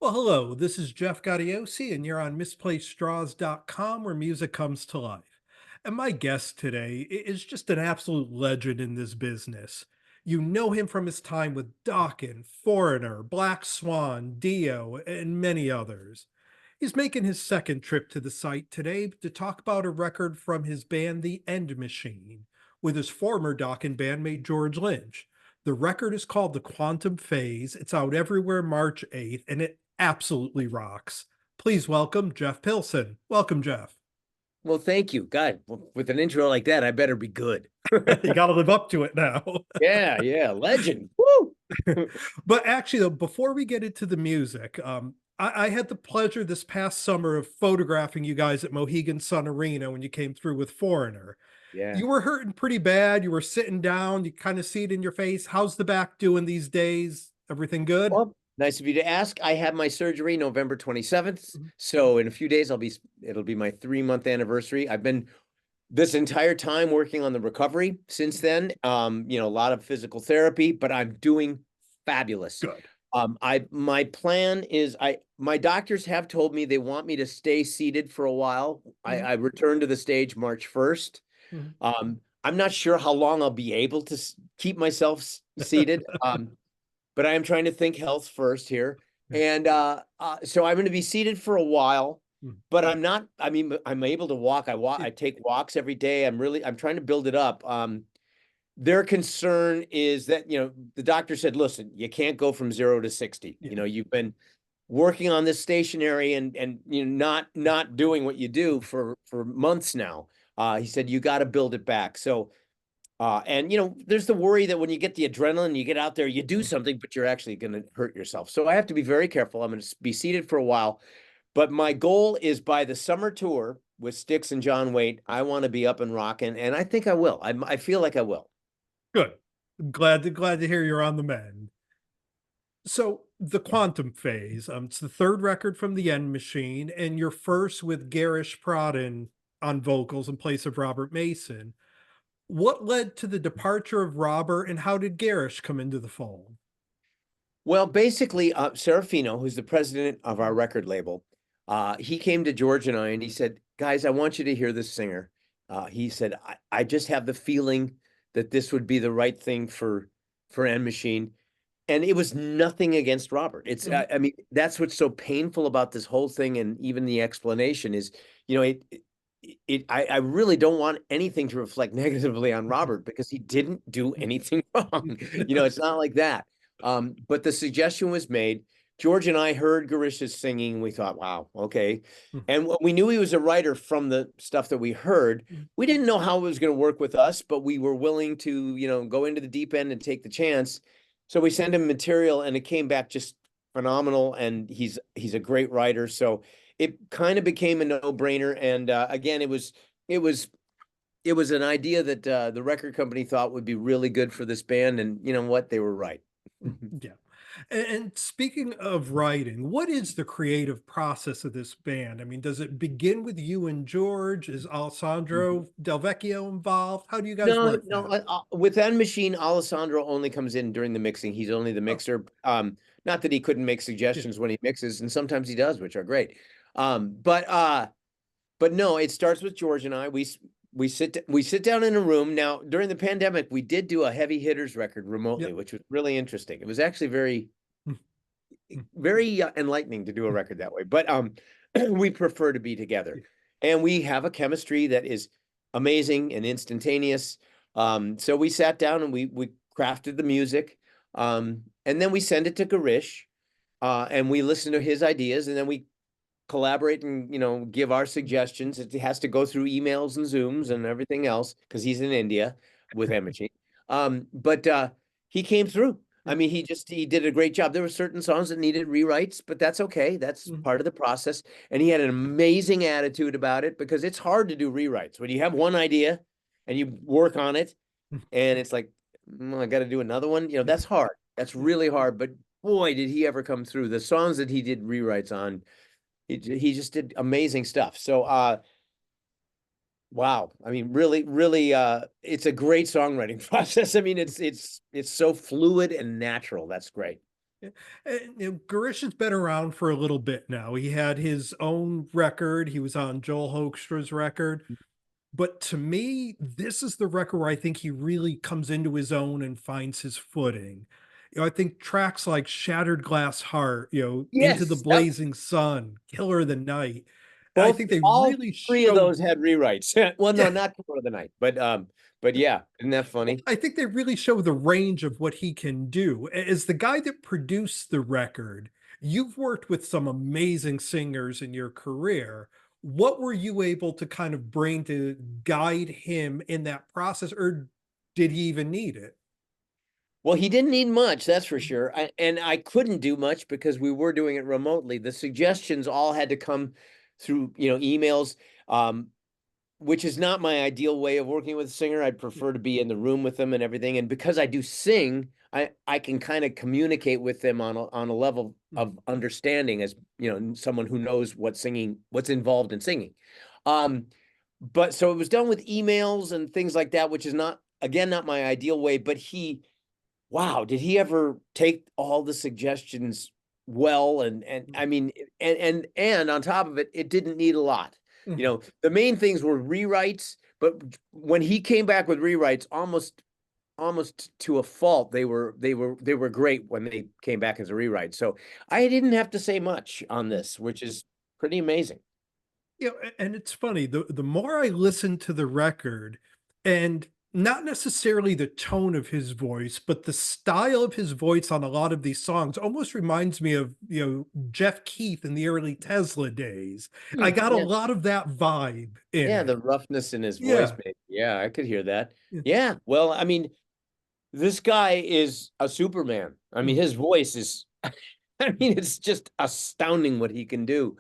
Well, hello, this is Jeff Gaudiosi, and you're on misplacedstraws.com where music comes to life. And my guest today is just an absolute legend in this business. You know him from his time with Dokken, Foreigner, Black Swan, Dio, and many others. He's making his second trip to the site today to talk about a record from his band, The End Machine, with his former Dokken bandmate, George Lynch. The record is called The Quantum Phase. It's out everywhere March 8th, and it absolutely rocks. Please welcome Jeff Pilson. Welcome, Jeff. Well, thank you. God, with an intro like that, I better be good. You got to live up to it now. Yeah, yeah, legend. Woo! But actually, though, before we get into the music, I had the pleasure this past summer of photographing you guys at Mohegan Sun Arena when you came through with Foreigner. Yeah. You were hurting pretty bad. You were sitting down. You kind of see it in your face. How's the back doing these days? Everything good? Well, nice of you to ask. I have my surgery November 27th. Mhm. So in a few days, it'll be my 3-month anniversary. I've been this entire time working on the recovery since then. A lot of physical therapy, but I'm doing fabulous. Good. My plan is my doctors have told me they want me to stay seated for a while. Mhm. I return to the stage March 1st. Mhm. I'm not sure how long I'll be able to keep myself seated, but I am trying to think health first here. Yeah. And so I'm going to be seated for a while, Mm. but I'm not. I mean, I'm able to walk. I take walks every day. I'm trying to build it up. Their concern is that, the doctor said, listen, you can't go from 0 to 60. Yeah. You've been working on this stationary and not doing what you do for months now. He said, you got to build it back. So, and there's the worry that when you get the adrenaline, you get out there, you do Mm. something, but you're actually going to hurt yourself. So I have to be very careful. I'm going to be seated for a while, but my goal is by the summer tour with Styx and John Waite, I want to be up and rocking, and I think I will. I feel like I will. Good. Glad to hear you're on the mend. So the quantum phase, it's the third record from the End Machine, and your first with Garish Pradhan on vocals in place of Robert Mason. What led to the departure of Robert, and how did Garish come into the fold? Well, basically, Serafino, who's the president of our record label, he came to George and I and he said, guys, I want you to hear this singer. He said, I just have the feeling that this would be the right thing for End Machine. And it was nothing against Robert. Mhm. I mean, that's what's so painful about this whole thing. And even the explanation is, I really don't want anything to reflect negatively on Robert because he didn't do anything wrong. It's not like that. But the suggestion was made. George and I heard Garish's singing. We thought, wow, okay. And we knew he was a writer from the stuff that we heard. We didn't know how it was going to work with us, but we were willing to, go into the deep end and take the chance. So we sent him material and it came back just phenomenal. And he's a great writer. So it kind of became a no-brainer. And again, it was an idea that the record company thought would be really good for this band. And you know what? They were right. Yeah. And speaking of writing, what is the creative process of this band? I mean, does it begin with you and George? Is Alessandro Del Vecchio involved? How do you guys No, work no. that? With End Machine, Alessandro only comes in during the mixing. He's only the Oh, mixer. Not that he couldn't make yeah. suggestions when he mixes, and sometimes he does, which are great. But no, it starts with George and I. We sit down in a room. Now, during the pandemic, we did do a heavy hitters record remotely, Yep. which was really interesting. It was actually very, Mm, mm, very enlightening to do a mm, record that way. But we prefer to be together, yeah. and we have a chemistry that is amazing and instantaneous. So we sat down and we crafted the music, and then we send it to Garish, and we listen to his ideas, and then we collaborate and give our suggestions. It has to go through emails and Zooms and everything else because he's in India with Emichi. But he came through. I Yeah. mean, he did a great job. There were certain songs that needed rewrites, but that's okay. That's Mm. part of the process. And he had an amazing attitude about it because it's hard to do rewrites when you have one idea and you work on it, Mm. and it's like, I got to do another one. Yeah. That's hard. That's Yeah. really hard. But boy, did he ever come through. The songs that he did rewrites on, he just did amazing stuff. So wow. I mean, really, really it's a great songwriting process. I mean, it's so fluid and natural. That's great. Yeah, and, Garish has been around for a little bit now. He had his own record. He was on Joel Hoekstra's record. But to me, this is the record where I think he really comes into his own and finds his footing. I think tracks like Shattered Glass Heart, Into the Yes. Yep. Blazing Sun, Killer of the Night, I Both think they all really three of show those had rewrites. Well, no, yeah, not Killer of the Night, but yeah, isn't that funny? I think they really show the range of what he can do. As the guy that produced the record, you've worked with some amazing singers in your career. What were you able to kind of bring to guide him in that process, or did he even need it? Well, he didn't need much, that's for sure. And I couldn't do much because we were doing it remotely. The suggestions all had to come through, emails. Which is not my ideal way of working with a singer. I'd prefer to be in the room with them and everything. And because I do sing, I can kind of communicate with them on a level of understanding as, someone who knows what's involved in singing. Um, but so it was done with emails and things like that, which is not, again, not my ideal way, but wow, did he ever take all the suggestions well? And I mean, and on top of it, it didn't need a lot. Mhm. The main things were rewrites, but when he came back with rewrites, almost to a fault, they were great when they came back as a rewrite. So I didn't have to say much on this, which is pretty amazing. And it's funny, the more I listen to the record, and not necessarily the tone of his voice, but the style of his voice on a lot of these songs almost reminds me of, Jeff Keith in the early Tesla days. I got a Yeah, lot of that vibe in yeah, it. the roughness in his voice, Yeah. maybe. Yeah, I could hear that. Yeah. Yeah, well, I mean, this guy is a Superman. I mean, Mm, his voice is, I mean, it's just astounding what he can do.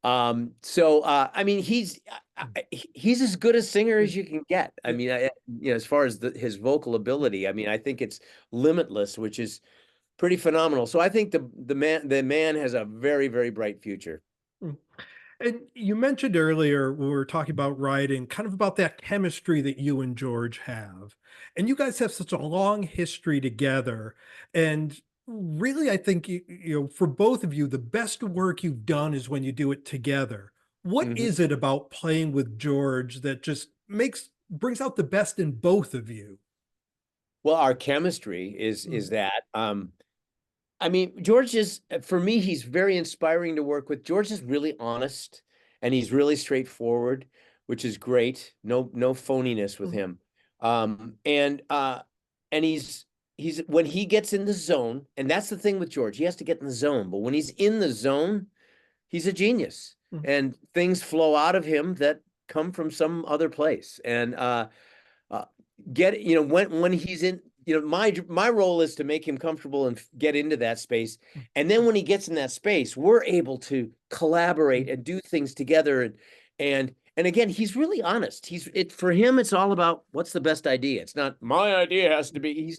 I mean, he's as good a singer yeah, as you can get. I yeah. mean, as far as his vocal ability, I mean, I think it's limitless, which is pretty phenomenal. So I think the man has a very, very bright future. Mm. And you mentioned earlier when we were talking about writing, kind of about that chemistry that you and George have. And you guys have such a long history together. And really, I think for both of you, the best work you've done is when you do it together. What Mhm. is it about playing with George that just brings out the best in both of you? Well, our chemistry is Mm, is that. I mean, George is, for me, he's very inspiring to work with. George is really honest and he's really straightforward, which is great. No phoniness with mm, him. And he's when he gets in the zone, and that's the thing with George, he has to get in the zone, but when he's in the zone, he's a genius mm, and things flow out of him that come from some other place. And uh, get when he's in, my role is to make him comfortable and get into that space, mm, and then when he gets in that space, we're able to collaborate mm, and do things together. And again, he's really honest. For him, it's all about what's the best idea. It's not my idea has to be.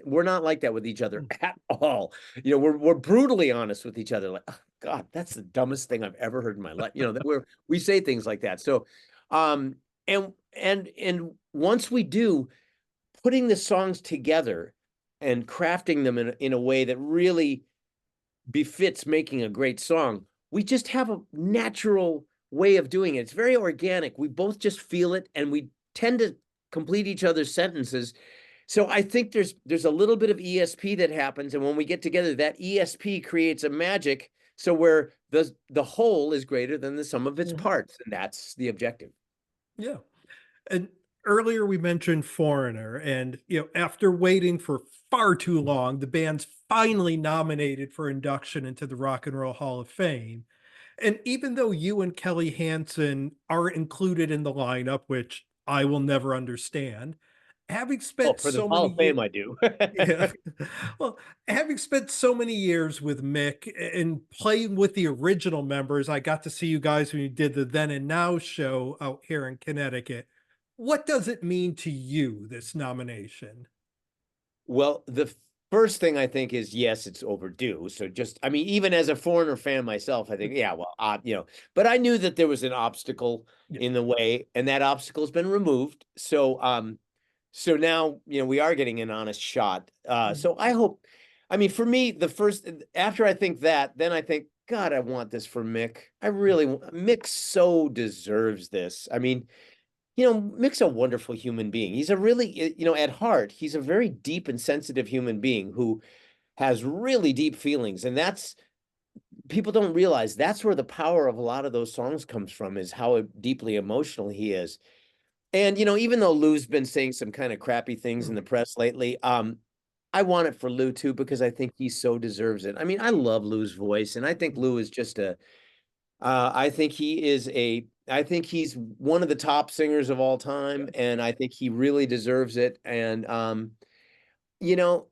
We're not like that with each other mm, at all. We're brutally honest with each other. Like, oh, God, that's the dumbest thing I've ever heard in my life. That we say things like that. So um and once we do, putting the songs together and crafting them in a way that really befits making a great song, we just have a natural way of doing it. It's very organic. We both just feel it and we tend to complete each other's sentences. So I think there's a little bit of ESP that happens, and when we get together, that ESP creates a magic, so where the whole is greater than the sum of its mhm. parts, and that's the objective. Yeah. And earlier we mentioned Foreigner, and after waiting for far too long, the band's finally nominated for induction into the Rock and Roll Hall of Fame. And even though you and Kelly Hansen aren't included in the lineup, which I will never understand, having Oh, spent for the so Hall many of Fame, years, I do. yeah, well, having spent so many years with Mick and playing with the original members, I got to see you guys when you did the Then and Now show out here in Connecticut. What does it mean to you, this nomination? Well, the first thing I think is, yes, it's overdue. So I mean, even as a Foreigner fan myself, I think, yeah, well, but I knew that there was an obstacle Yeah. in the way, and that obstacle has been removed. So now, we are getting an honest shot. Mhm. So I hope. I mean, for me, the first after I think that, then I think, God, I want this for Mick. I really Mick so deserves this. I mean, Mick's a wonderful human being. He's a really, at heart, he's a very deep and sensitive human being who has really deep feelings. And that's people don't realize that's where the power of a lot of those songs comes from, is how deeply emotional he is. And even though Lou's been saying some kind of crappy things in the press lately, I want it for Lou too because I think he so deserves it. I mean, I love Lou's voice, and I think Lou is just a. I think he is a. I think he's one of the top singers of all time, and I think he really deserves it. And you know,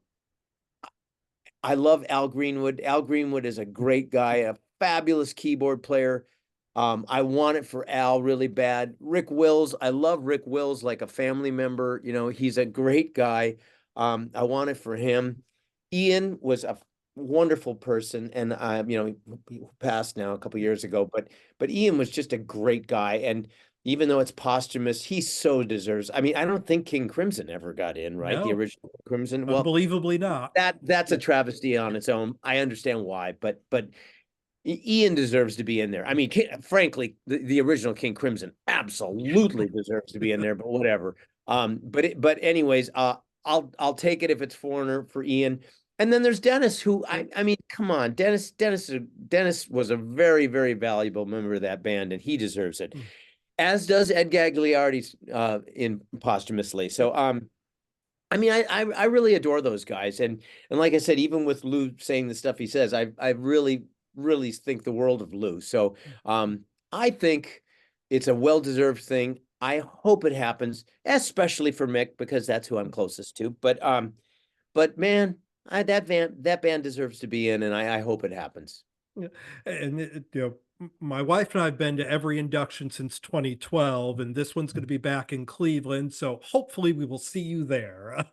I love Al Greenwood. Al Greenwood is a great guy, a fabulous keyboard player. I want it for Al really bad. Rick Wills, I love Rick Wills like a family member. He's a great guy. I want it for him. Ian was a wonderful person, and he passed now a couple years ago, but Ian was just a great guy. And even though it's posthumous, he so deserves. I mean, I don't think King Crimson ever got in, right? The No, original Crimson. Well, unbelievably not. that's a Yeah. travesty on its own. I understand why, but Ian deserves to be in there. I mean, frankly, the original King Crimson absolutely deserves to be in there, but whatever. But anyways, I'll take it if it's Foreigner for Ian. And then there's Dennis, who I mean, come on, Dennis was a very, very valuable member of that band, and he deserves it, Mm. as does Ed Gagliardi in posthumously. So I mean, I really adore those guys, and like I said, even with Lou saying the stuff he says, I really think the world of Lou. So I think it's a well-deserved thing. I hope it happens, especially for Mick because that's who I'm closest to. But man, that band deserves to be in, and I hope it happens. Yeah, and my wife and I have been to every induction since 2012, and this one's going to be back in Cleveland. So hopefully we will see you there.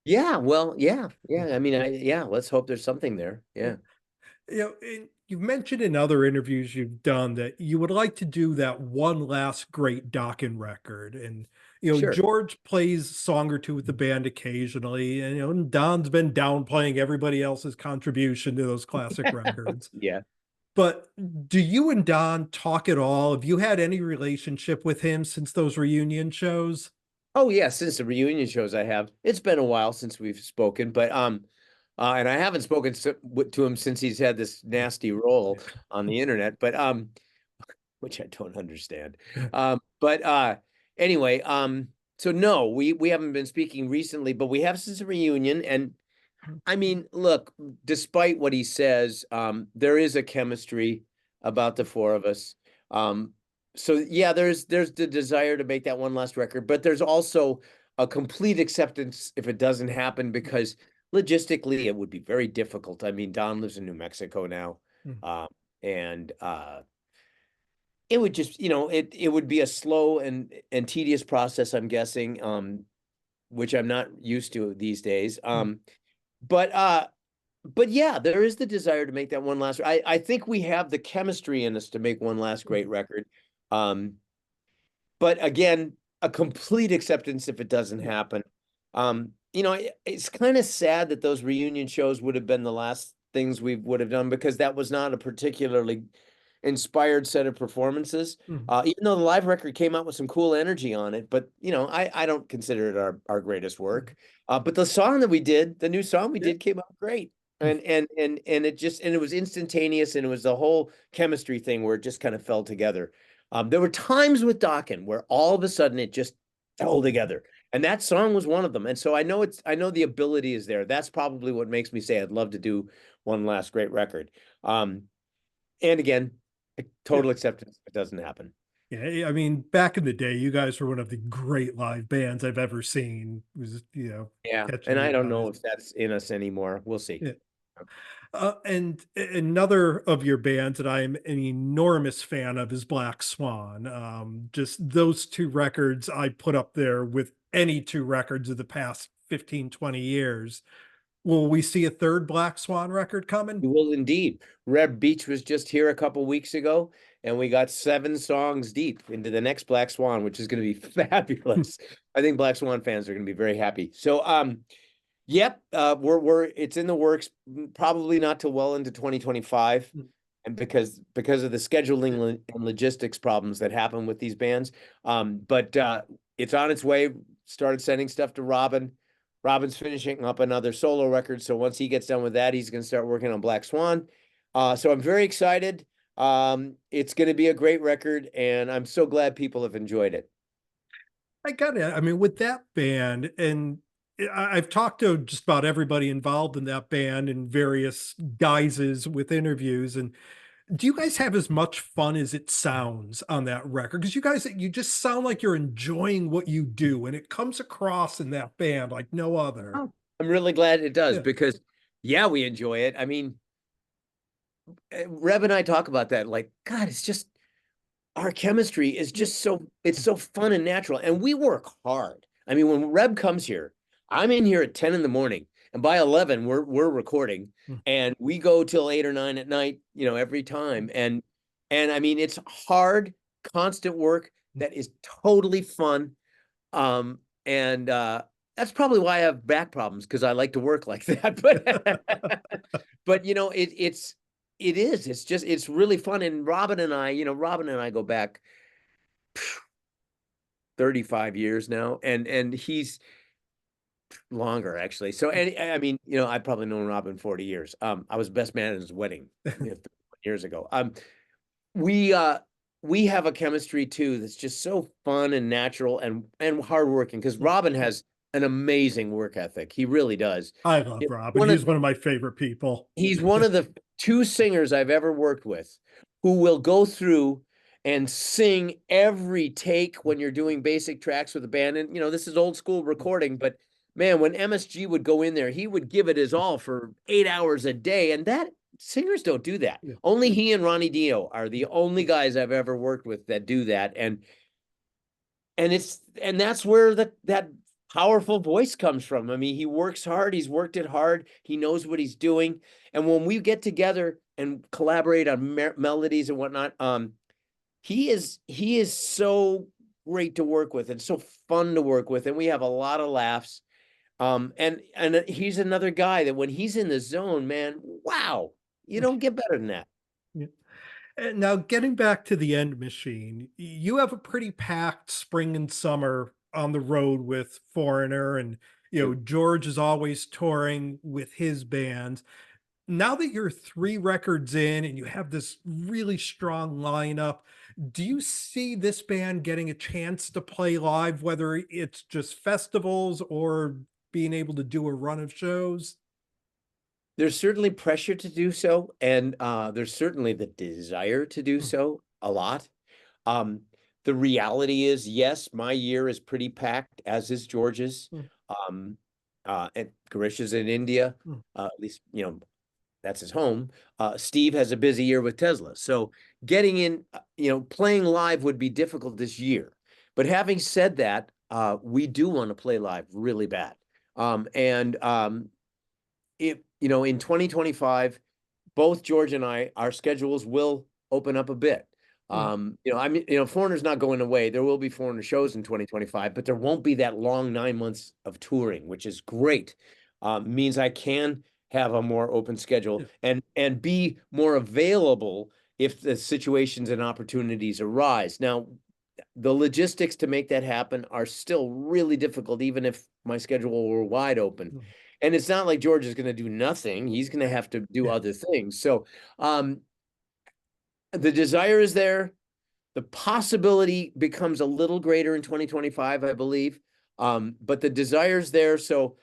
Yeah, well, yeah. I mean, yeah. Let's hope there's something there. Yeah. Yeah, And you've mentioned in other interviews you've done that you would like to do that one last great Dokken record. And, sure. George plays a song or two with the band occasionally. And, and Don's been downplaying everybody else's contribution to those classic records. Yeah. But do you and Don talk at all? Have you had any relationship with him since those reunion shows? Oh yeah, since the reunion shows I have. It's been a while since we've spoken, but and I haven't spoken to him since he's had this nasty role on the internet, but which I don't understand. But anyway, so no, we haven't been speaking recently, but we have since the reunion. And I mean, look, despite what he says, there is a chemistry about the four of us. Um, so yeah, there's the desire to make that one last record, but there's also a complete acceptance if it doesn't happen because logistically it would be very difficult. I mean, Don lives in New Mexico now, Mm. and it would just, it would be a slow and tedious process, I'm guessing, which I'm not used to these days. Mm. But but yeah, there is the desire to make that one last. I think we have the chemistry in us to make one last great record. Um, but again, a complete acceptance if it doesn't Yeah. happen. It's kind of sad that those reunion shows would have been the last things we would have done because that was not a particularly inspired set of performances. Mm. Even though the live record came out with some cool energy on it, but I don't consider it our greatest Mm. work. But the song that we did, the new song we Yeah. did, came out great. Mm. And it was instantaneous, and it was the whole chemistry thing where it just kind of fell together. There were times with Dokken where all of a sudden it just fell together. And that song was one of them. And so I know the ability is there. That's probably what makes me say I'd love to do one last great record. And again, Yeah. total acceptance if it doesn't happen. Yeah, I mean, back in the day, you guys were one of the great live bands I've ever seen. It was, Yeah. catching And I you don't know guys. if that's in us anymore. We'll see. Yeah. And another of your bands that I'm an enormous fan of is Black Swan. Just those two records I put up there with any two records of the past 15, 20 years. Will we see a third Black Swan record coming? We will indeed. Reb Beach was just here a couple weeks ago, and we got 7 songs deep into the next Black Swan, which is going to be fabulous. I think Black Swan fans are going to be very happy. So, Yep, we're it's in the works, probably not till well into 2025, Mm. and because of the scheduling and logistics problems that happen with these bands. But it's on its way. Started sending stuff to Robin. Robin's finishing up another solo record, so once he gets done with that, he's going to start working on Black Swan. So I'm very excited. It's going to be a great record, and I'm so glad people have enjoyed it. I got it. I mean, with that band, and I've talked to just about everybody involved in that band in various guises with interviews. And do you guys have as much fun as it sounds on that record? Because you just sound like you're enjoying what you do, and it comes across in that band like no other. Oh, I'm really glad it does Yeah. because, yeah, we enjoy it. I mean, Reb and I talk about that. Like, God, it's just our chemistry is Yeah. just it's so fun and natural. And we work hard. I mean, when Reb comes here, I'm in here at 10 in the morning, and by 11, we're recording, Mm. and we go till 8 or 9 at night, every time. And I mean, it's hard, constant work that is totally fun. And that's probably why I have back problems, because I like to work like that. But it's really fun. And Robin and I go back 35 years now, and he's longer actually. So, and I mean, I've probably known Robin 40 years. I was best man at his wedding 31 years ago. We uh we have a chemistry too that's just so fun and natural and hardworking, because Robin has an amazing work ethic. He really does. I love It- Robin. One of He's one of my favorite people. He's one of the two singers I've ever worked with who will go through and sing every take when you're doing basic tracks with a band. And, this is old school recording, but man, when MSG would go in there, he would give it his all for 8 hours a day. And that singers don't do that. Yeah. Only he and Ronnie Dio are the only guys I've ever worked with that do that. And that's where that powerful voice comes from. I mean, he works hard, he's worked it hard, he knows what he's doing. And when we get together and collaborate on melodies and whatnot, he is so great to work with and so fun to work with, and we have a lot of laughs. And he's another guy that when he's in the zone, man, wow, you don't get better than that. Yeah. And now getting back to the End Machine, you have a pretty packed spring and summer on the road with Foreigner, and George is always touring with his bands. Now that you're 3 records in and you have this really strong lineup, do you see this band getting a chance to play live, whether it's just festivals or being able to do a run of shows? There's certainly pressure to do so, and there's certainly the desire to do Mm. so a lot. Um, the reality is, yes, my year is pretty packed, as is George's. Mm. Um, and Garish is in India, Mm. at least, that's his home. Steve has a busy year with Tesla. So getting in, playing live would be difficult this year. But having said that, we do want to play live really bad. And in 2025, both George and I, our schedules will open up a bit. Mm. Foreigner's not going away. There will be Foreigner shows in 2025, but there won't be that long 9 months of touring, which is great. Means I can have a more open schedule Yeah. and be more available if the situations and opportunities arise. Now, the logistics to make that happen are still really difficult, even if my schedule were wide open. Mm. And it's not like George is going to do nothing. He's going to have to do Yeah. other things. So the desire is there. The possibility becomes a little greater in 2025, I believe. But the desire's there. So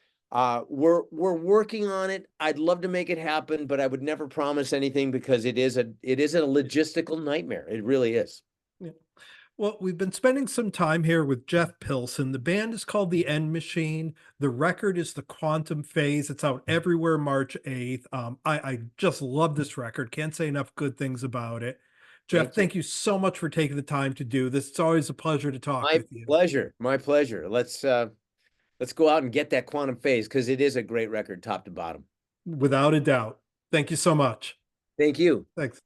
we're working on it. I'd love to make it happen, but I would never promise anything, because it is a logistical nightmare. It really is. Yeah. Well, we've been spending some time here with Jeff Pilson. The band is called The End Machine. The record is The Quantum Phase. It's out everywhere March 8th. I just love this record. Can't say enough good things about it. Jeff, Thank you. thank you so much for taking the time to do this. It's always a pleasure to talk My with you. pleasure. My pleasure. Let's go out and get that quantum phase, because it is a great record, top to bottom. Without a doubt. Thank you so much. Thank you. Thanks.